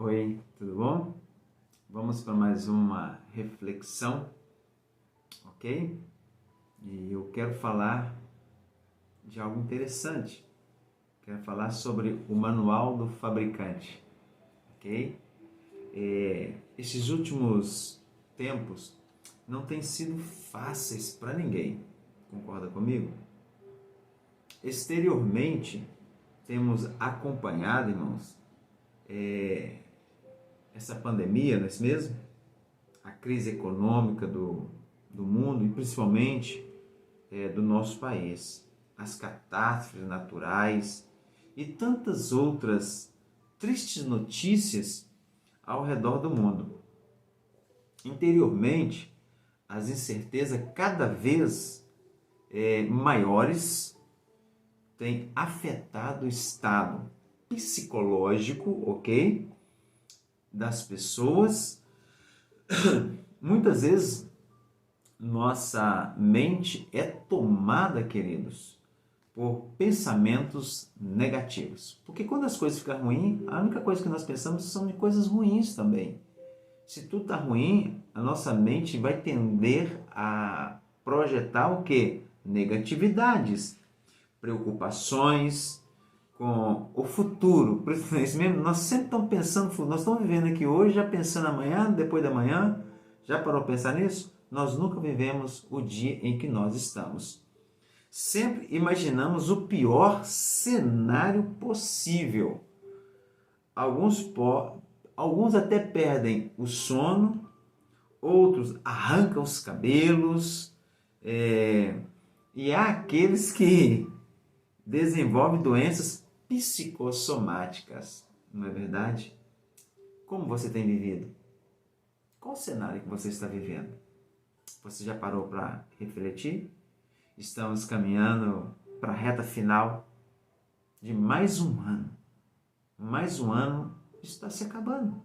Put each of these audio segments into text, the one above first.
Oi, tudo bom? Vamos para mais uma reflexão, ok? E eu quero falar de algo interessante. Quero falar sobre o manual do fabricante, ok? Esses últimos tempos não têm sido fáceis para ninguém, concorda comigo? Exteriormente, temos acompanhado, irmãos, essa pandemia, não é isso mesmo? A crise econômica do mundo e principalmente do nosso país, as catástrofes naturais e tantas outras tristes notícias ao redor do mundo. Interiormente, as incertezas cada vez maiores têm afetado o estado psicológico, ok? Das pessoas. Muitas vezes nossa mente é tomada, queridos, por pensamentos negativos. Porque quando as coisas ficam ruins, a única coisa que nós pensamos são de coisas ruins também. Se tudo está ruim, a nossa mente vai tender a projetar o quê? Negatividades, preocupações com o futuro. Por isso mesmo, nós sempre estamos pensando, nós estamos vivendo aqui hoje, já pensando amanhã, depois da manhã. Já parou para pensar nisso? Nós nunca vivemos o dia em que nós estamos. Sempre imaginamos o pior cenário possível. Alguns até perdem o sono, outros arrancam os cabelos, e há aqueles que desenvolvem doenças psicossomáticas, não é verdade? Como você tem vivido? Qual o cenário que você está vivendo? Você já parou para refletir? Estamos caminhando para a reta final de mais um ano. Mais um ano está se acabando.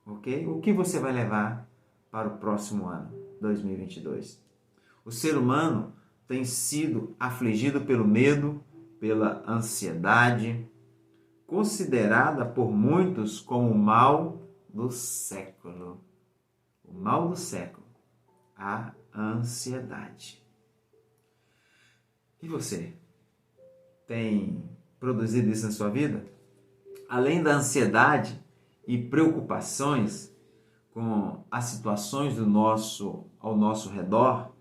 Ok? O que você vai levar para o próximo ano, 2022? O ser humano tem sido afligido pelo medo, pela ansiedade, considerada por muitos como o mal do século. O mal do século, a ansiedade. E você? Tem produzido isso na sua vida? Além da ansiedade e preocupações com as situações ao nosso redor,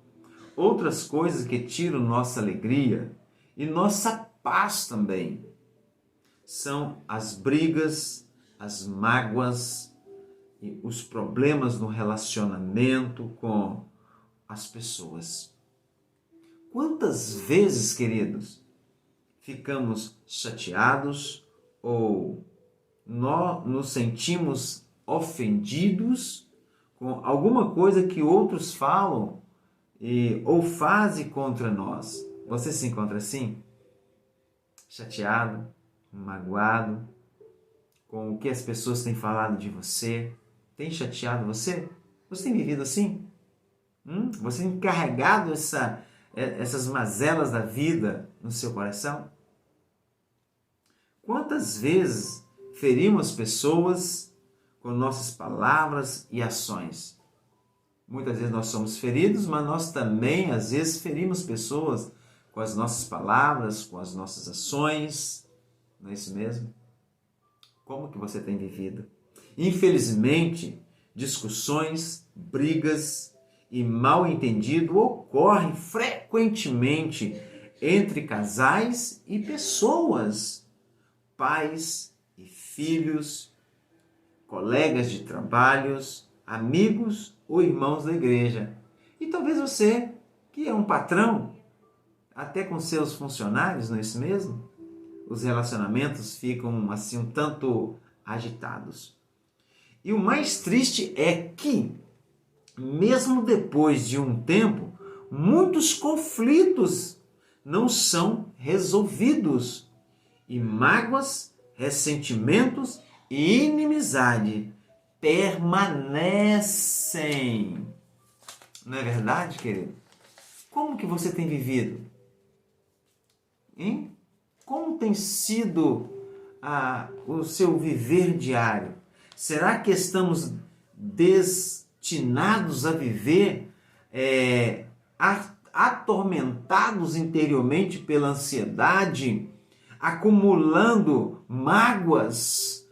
outras coisas que tiram nossa alegria e nossa paz também são as brigas, as mágoas e os problemas no relacionamento com as pessoas. Quantas vezes, queridos, ficamos chateados ou nos sentimos ofendidos com alguma coisa que outros falam ou fazem contra nós? Você se encontra assim? Chateado, magoado com o que as pessoas têm falado de você? Tem chateado você? Você tem vivido assim? Você tem carregado essas mazelas da vida no seu coração? Quantas vezes ferimos pessoas com nossas palavras e ações? Muitas vezes nós somos feridos, mas nós também, às vezes, ferimos pessoas com as nossas palavras, com as nossas ações. Não é isso mesmo? Como que você tem vivido? Infelizmente, discussões, brigas e mal-entendido ocorrem frequentemente entre casais e pessoas, pais e filhos, colegas de trabalhos, amigos ou irmãos da igreja. E talvez você, que é um patrão, até com seus funcionários, não é isso mesmo? Os relacionamentos ficam assim um tanto agitados. E o mais triste é que, mesmo depois de um tempo, muitos conflitos não são resolvidos. E mágoas, ressentimentos e inimizade permanecem. Não é verdade, querido? Como que você tem vivido? Hein? Como tem sido o seu viver diário? Será que estamos destinados a viver atormentados interiormente pela ansiedade, acumulando mágoas,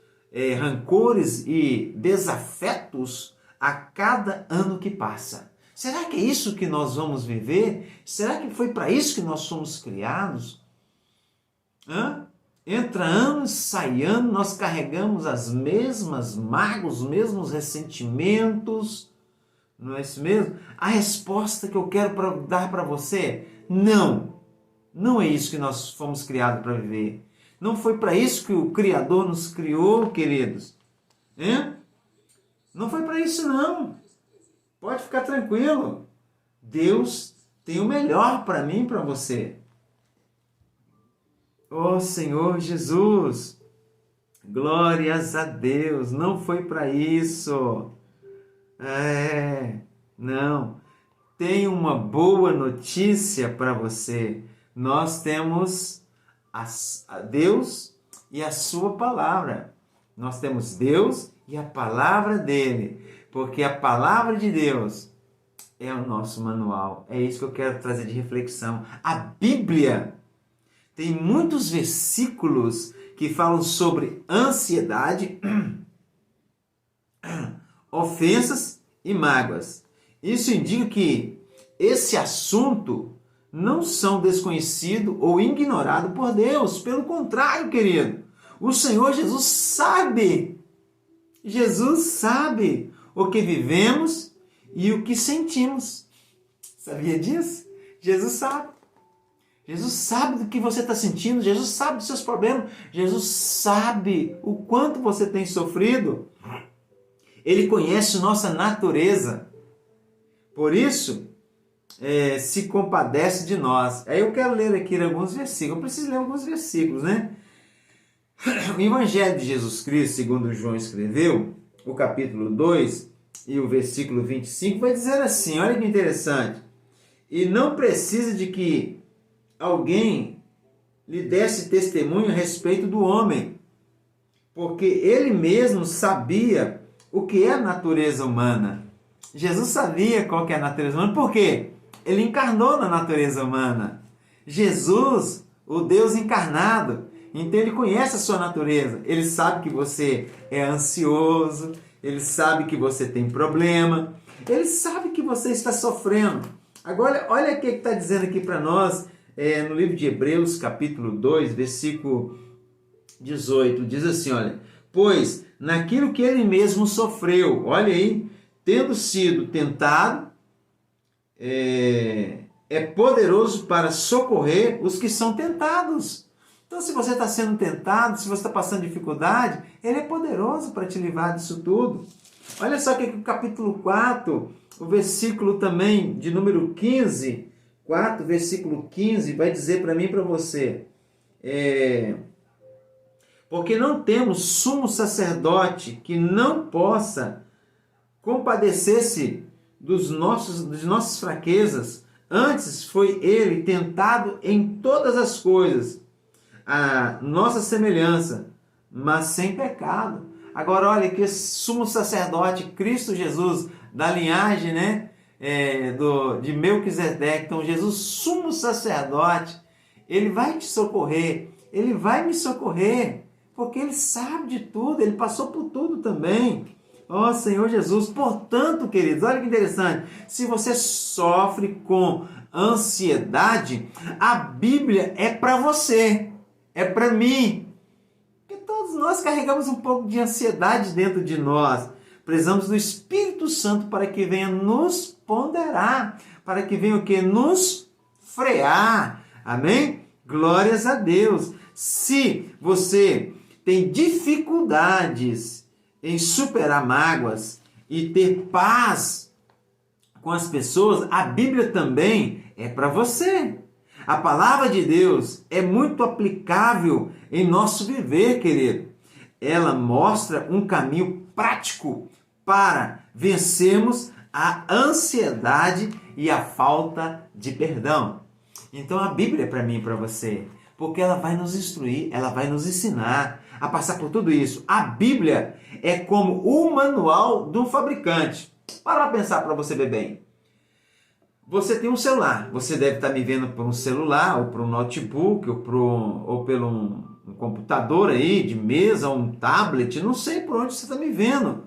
rancores e desafetos a cada ano que passa? Será que é isso que nós vamos viver? Será que foi para isso que nós fomos criados? Entra ano, sai ano, nós carregamos as mesmas mágoas, os mesmos ressentimentos. Não é isso mesmo? A resposta que eu quero dar para você: não. Não é isso que nós fomos criados para viver. Não foi para isso que o Criador nos criou, queridos. Não foi para isso, não. Pode ficar tranquilo. Deus tem o melhor para mim e para você. Oh, Senhor Jesus, glórias a Deus. Não foi para isso. Não. Tem uma boa notícia para você. Nós temos a Deus e a sua palavra. Nós temos Deus e a palavra dele. Porque a palavra de Deus é o nosso manual. É isso que eu quero trazer de reflexão. A Bíblia tem muitos versículos que falam sobre ansiedade, ofensas e mágoas. Isso indica que esse assunto não são desconhecido ou ignorado por Deus. Pelo contrário, querido, o Senhor Jesus sabe. Jesus sabe o que vivemos e o que sentimos. Sabia disso? Jesus sabe. Jesus sabe do que você está sentindo. Jesus sabe dos seus problemas. Jesus sabe o quanto você tem sofrido. Ele conhece nossa natureza. Por isso, se compadece de nós. Aí eu quero ler aqui alguns versículos. Eu preciso ler alguns versículos, né? O Evangelho de Jesus Cristo, segundo João escreveu, o capítulo 2 e o versículo 25, vai dizer assim, olha que interessante. E não precisa de que alguém lhe desse testemunho a respeito do homem, porque ele mesmo sabia o que é a natureza humana. Jesus sabia qual que é a natureza humana, por quê? Ele encarnou na natureza humana. Jesus, o Deus encarnado, então ele conhece a sua natureza. Ele sabe que você é ansioso, ele sabe que você tem problema, ele sabe que você está sofrendo. Agora, olha o que está dizendo aqui para nós, no livro de Hebreus, capítulo 2, versículo 18, diz assim, olha, pois naquilo que ele mesmo sofreu, olha aí, tendo sido tentado, é poderoso para socorrer os que são tentados. Então, se você está sendo tentado, se você está passando dificuldade, ele é poderoso para te livrar disso tudo. Olha só que o capítulo 4, o versículo também de número 15, 4, versículo 15, vai dizer para mim e para você, porque não temos sumo sacerdote que não possa compadecer-se de nossas fraquezas, antes foi ele tentado em todas as coisas, a nossa semelhança, mas sem pecado. Agora olha que sumo sacerdote, Cristo Jesus, da linhagem, né, de Melquisedeque. Então Jesus, sumo sacerdote, ele vai te socorrer, ele vai me socorrer, porque ele sabe de tudo, ele passou por tudo também. Ó Senhor Jesus, portanto, queridos, olha que interessante, se você sofre com ansiedade, a Bíblia é para você, é para mim, porque todos nós carregamos um pouco de ansiedade dentro de nós. Precisamos do Espírito Santo para que venha nos ponderar, para que venha o que? Nos frear. Amém? Glórias a Deus. Se você tem dificuldades em superar mágoas e ter paz com as pessoas, a Bíblia também é para você. A palavra de Deus é muito aplicável em nosso viver, querido. Ela mostra um caminho prático para vencermos a ansiedade e a falta de perdão. Então a Bíblia é para mim e para você, porque ela vai nos instruir, ela vai nos ensinar. a passar por tudo isso. A Bíblia é como o manual do fabricante. Para pensar para você ver bem. Você tem um celular, você deve estar me vendo por um celular, ou por um notebook, ou pelo um computador aí, de mesa, ou um tablet, não sei por onde você está me vendo.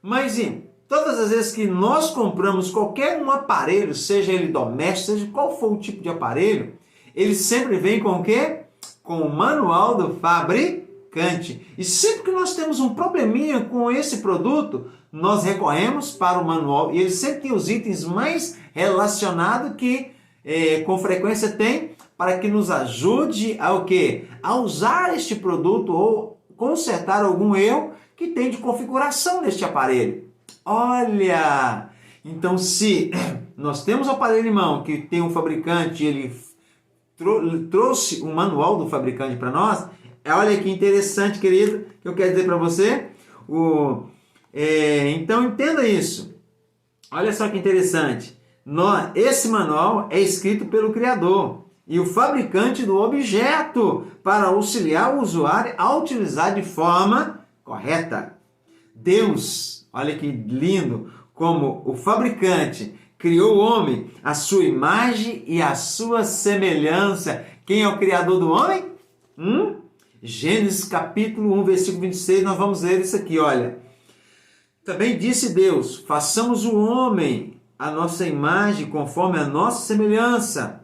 Mas todas as vezes que nós compramos qualquer um aparelho, seja ele doméstico, seja qual for o tipo de aparelho, ele sempre vem com o quê? Com o manual do fabricante. E sempre que nós temos um probleminha com esse produto, nós recorremos para o manual. E ele sempre tem os itens mais relacionados que com frequência tem para que nos ajude a o quê? A usar este produto ou consertar algum erro que tem de configuração neste aparelho. Olha! Então, se nós temos o aparelho em mão que tem um fabricante, ele trouxe um manual do fabricante para nós, olha que interessante, querido, que eu quero dizer para você. Então, entenda isso. Olha só que interessante. Esse manual é escrito pelo Criador e o fabricante do objeto para auxiliar o usuário a utilizar de forma correta. Deus, olha que lindo, como o fabricante criou o homem à sua imagem e à sua semelhança. Quem é o criador do homem? Gênesis capítulo 1, versículo 26, nós vamos ler isso aqui, olha. Também disse Deus, façamos o homem à nossa imagem, conforme a nossa semelhança.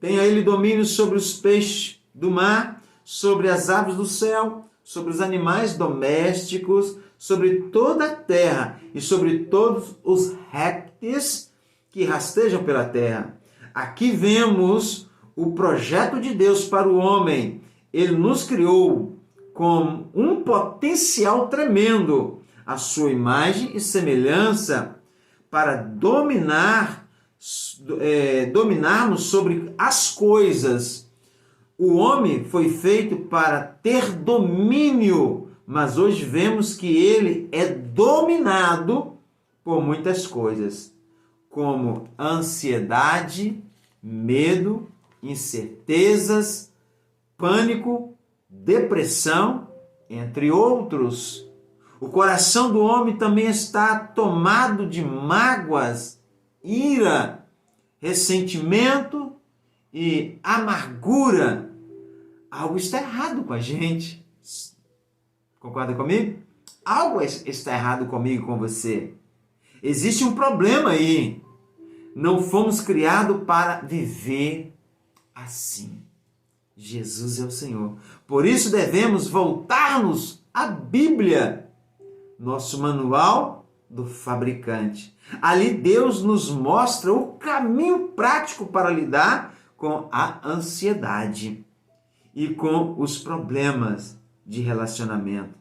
Tenha ele domínio sobre os peixes do mar, sobre as aves do céu, sobre os animais domésticos, sobre toda a terra e sobre todos os répteis que rastejam pela terra. Aqui vemos o projeto de Deus para o homem. Ele nos criou com um potencial tremendo, a sua imagem e semelhança, para dominarmos sobre as coisas. O homem foi feito para ter domínio, mas hoje vemos que ele é dominado por muitas coisas, como ansiedade, medo, incertezas, pânico, depressão, entre outros. O coração do homem também está tomado de mágoas, ira, ressentimento e amargura. Algo está errado com a gente. Concorda comigo? Algo está errado comigo e com você. Existe um problema aí. Não fomos criados para viver assim. Jesus é o Senhor. Por isso devemos voltar-nos à Bíblia, nosso manual do fabricante. Ali Deus nos mostra o caminho prático para lidar com a ansiedade e com os problemas de relacionamento.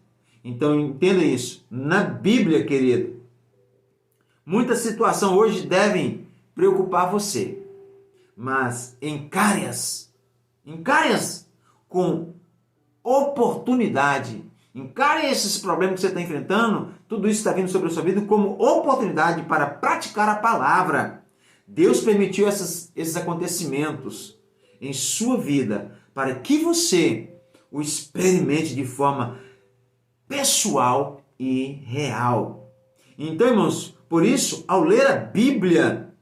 Então entenda isso. Na Bíblia, querido, muitas situações hoje devem preocupar você, mas encare-as com oportunidade. Encare esses problemas que você está enfrentando, tudo isso está vindo sobre a sua vida como oportunidade para praticar a palavra. Deus permitiu esses acontecimentos em sua vida para que você o experimente de forma pessoal e real. Então, irmãos, por isso, ao ler a Bíblia,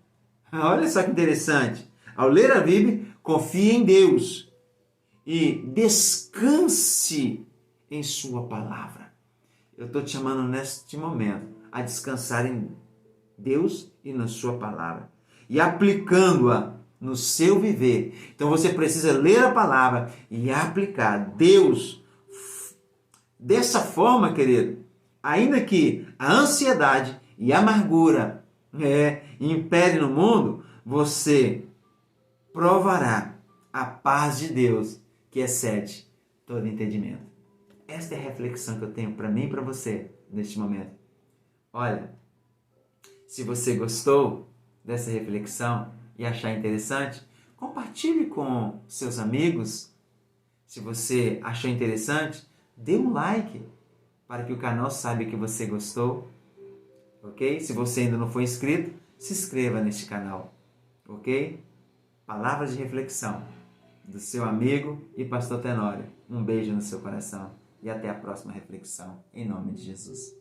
olha só que interessante, ao ler a Bíblia, confie em Deus e descanse em sua palavra. Eu estou te chamando neste momento a descansar em Deus e na sua palavra e aplicando-a no seu viver. Então você precisa ler a palavra e aplicar Deus dessa forma, querido. Ainda que a ansiedade e a amargura impere no mundo, você provará a paz de Deus que excede todo entendimento. Esta é a reflexão que eu tenho para mim e para você neste momento. Olha, se você gostou dessa reflexão e achar interessante, compartilhe com seus amigos. Se você achou interessante, dê um like para que o canal saiba que você gostou, ok? Se você ainda não for inscrito, se inscreva neste canal, ok? Palavras de reflexão do seu amigo e pastor Tenório. Um beijo no seu coração. e até a próxima reflexão, em nome de Jesus.